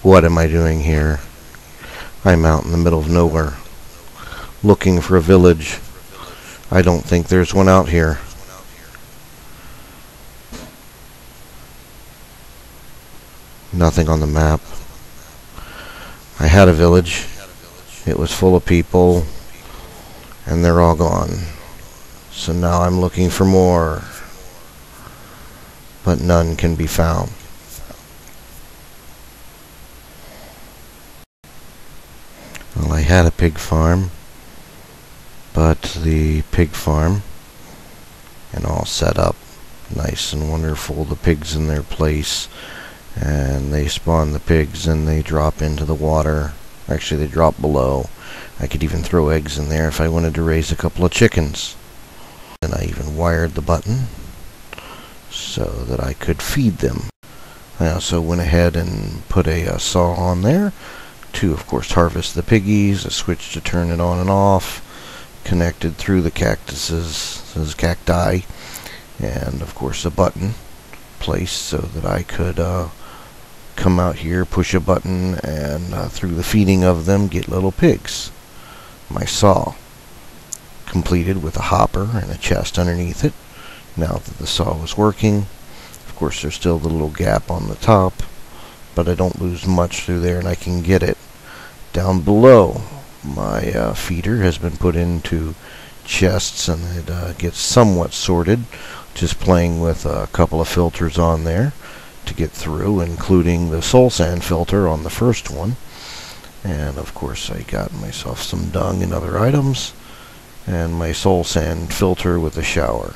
What am I doing here? I'm out in the middle of nowhere, looking for a village. I don't think there's one out here. Nothing on the map. I had a village. It was full of people, and they're all gone. So now I'm looking for more, but none can be found. Well, I had a pig farm, but the pig farm, and all set up, nice and wonderful, the pigs in their place, and they spawn the pigs and they drop into the water. Actually, they drop below. I could even throw eggs in there if I wanted to raise a couple of chickens. And I even wired the button so that I could feed them. I also went ahead and put a saw on there to, of course, harvest the piggies, a switch to turn it on and off, connected through the cactuses, those cacti, and, of course, a button placed so that I could come out here, push a button, and through the feeding of them, get little pigs. My saw completed with a hopper and a chest underneath it. Now that the saw was working, of course there's still the little gap on the top, but I don't lose much through there and I can get it. Down below, my feeder has been put into chests and it gets somewhat sorted, just playing with a couple of filters on there to get through, including the soul sand filter on the first one. And of course I got myself some dung and other items, and my soul sand filter with a shower.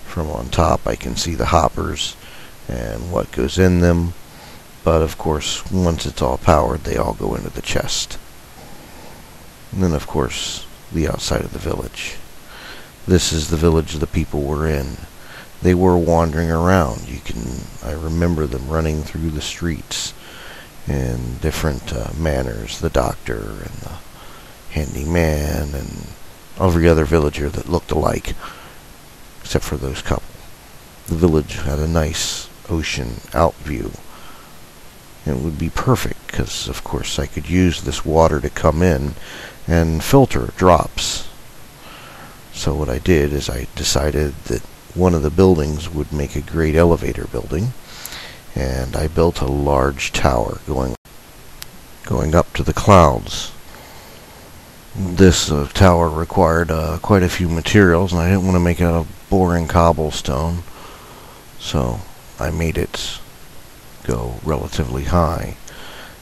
From on top I can see the hoppers and what goes in them, but of course once it's all powered they all go into the chest. And then of course the outside of the village. This is the village the people were in. They were wandering around. I remember them running through the streets in different manners. The doctor and the handyman and every other villager that looked alike, except for those couple. The village had a nice ocean out view. It would be perfect because, of course, I could use this water to come in and filter drops. So what I did is I decided that one of the buildings would make a great elevator building, and I built a large tower going up to the clouds. This tower required quite a few materials, and I didn't want to make it out of boring cobblestone, so I made it go relatively high.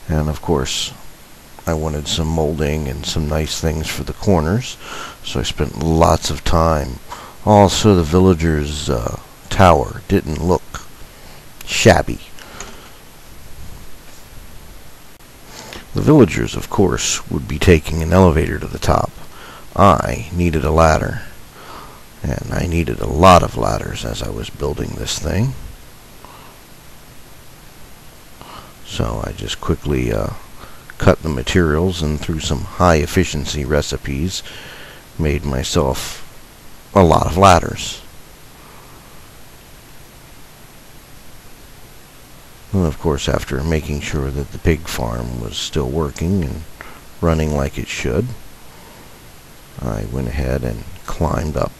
And of course I wanted some molding and some nice things for the corners, so I spent lots of time. Also, the villagers' tower didn't look shabby. The villagers, of course, would be taking an elevator to the top. I needed a ladder, and I needed a lot of ladders as I was building this thing. So I just quickly cut the materials, and through some high-efficiency recipes, made myself a lot of ladders. And of course, after making sure that the pig farm was still working and running like it should, I went ahead and climbed up.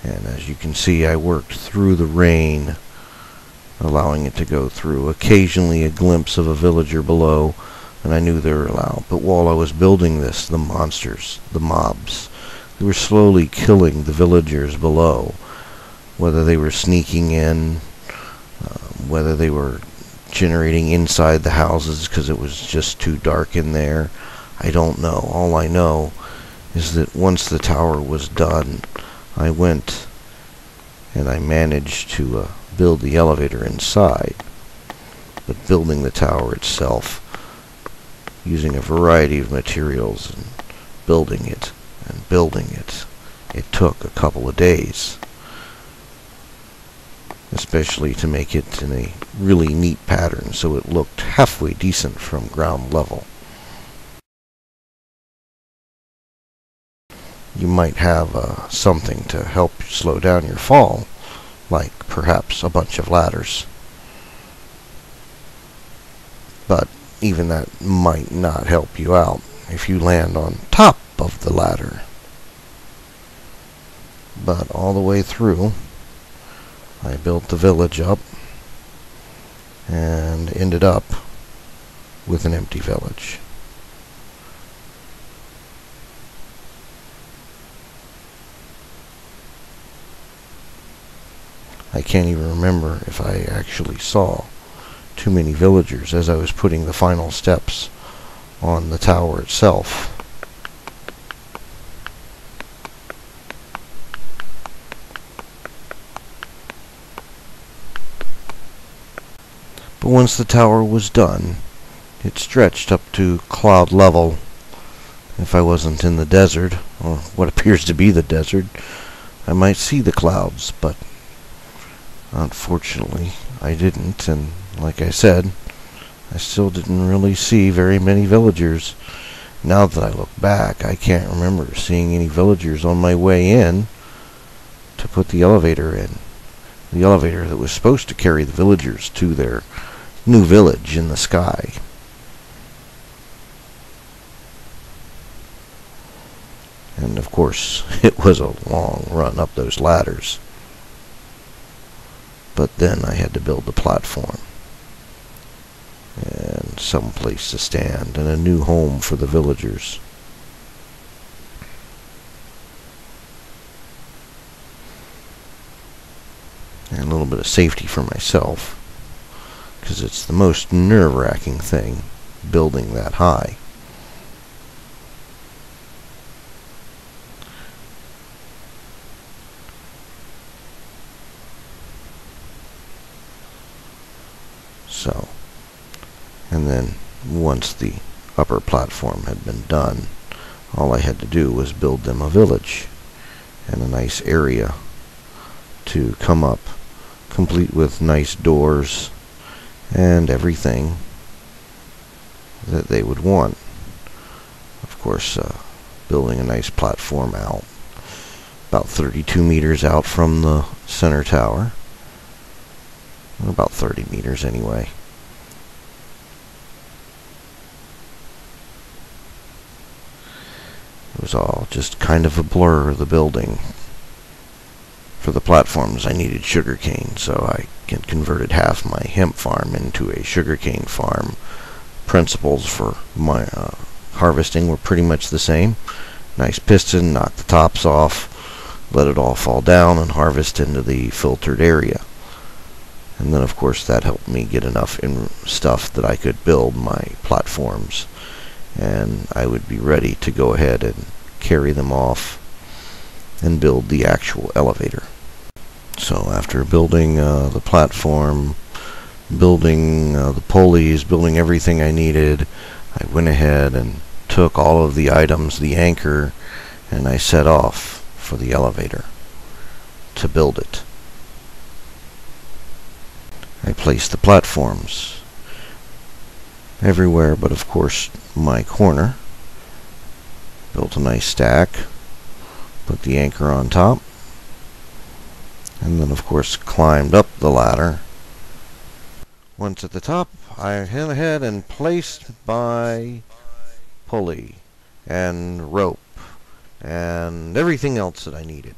And as you can see, I worked through the rain, allowing it to go through. Occasionally a glimpse of a villager below, and I knew they were allowed. But while I was building this, the monsters, the mobs, they were slowly killing the villagers below, whether they were sneaking in, whether they were generating inside the houses because it was just too dark in there. I don't know. All I know is that once the tower was done, I went and I managed to build the elevator inside. But building the tower itself, using a variety of materials and building it, it took a couple of days. Especially to make it in a really neat pattern so it looked halfway decent from ground level. You might have something to help slow down your fall, like perhaps a bunch of ladders. But even that might not help you out if you land on top of the ladder. But all the way through, I built the village up and ended up with an empty village. I can't even remember if I actually saw too many villagers as I was putting the final steps on the tower itself. But once the tower was done, it stretched up to cloud level. If I wasn't in the desert, or what appears to be the desert, I might see the clouds, but unfortunately I didn't, and like I said, I still didn't really see very many villagers. Now that I look back, I can't remember seeing any villagers on my way in to put the elevator in. The elevator that was supposed to carry the villagers to their new village in the sky. And of course, it was a long run up those ladders. But then I had to build the platform, and some place to stand, and a new home for the villagers. And a little bit of safety for myself, because it's the most nerve-wracking thing, building that high. So, and then once the upper platform had been done, all I had to do was build them a village and a nice area to come up, complete with nice doors and everything that they would want. Of course, building a nice platform out, about 32 meters out from the center tower. About 30 meters anyway. It was all just kind of a blur, the building. For the platforms I needed sugarcane, so I converted half my hemp farm into a sugarcane farm. Principles for my harvesting were pretty much the same. Nice piston, knock the tops off, let it all fall down, and harvest into the filtered area. And then, of course, that helped me get enough stuff that I could build my platforms. And I would be ready to go ahead and carry them off and build the actual elevator. So after building the platform, building the pulleys, building everything I needed, I went ahead and took all of the items, the anchor, and I set off for the elevator to build it. I placed the platforms everywhere but of course my corner. Built a nice stack, put the anchor on top, and then of course climbed up the ladder. Once at the top, I went ahead and placed my pulley and rope and everything else that I needed.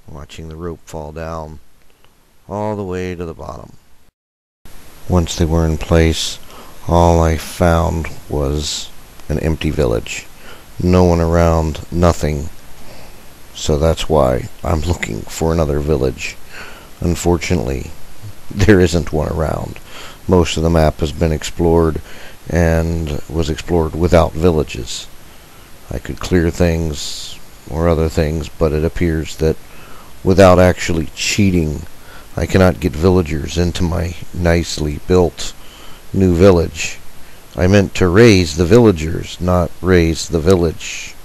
Watching the rope fall down all the way to the bottom. Once they were in place, all I found was an empty village. No one around, nothing. So that's why I'm looking for another village. Unfortunately, there isn't one around. Most of the map has been explored and was explored without villages. I could clear things or other things, but it appears that without actually cheating, I cannot get villagers into my nicely built new village. I meant to raise the villagers, not raise the village.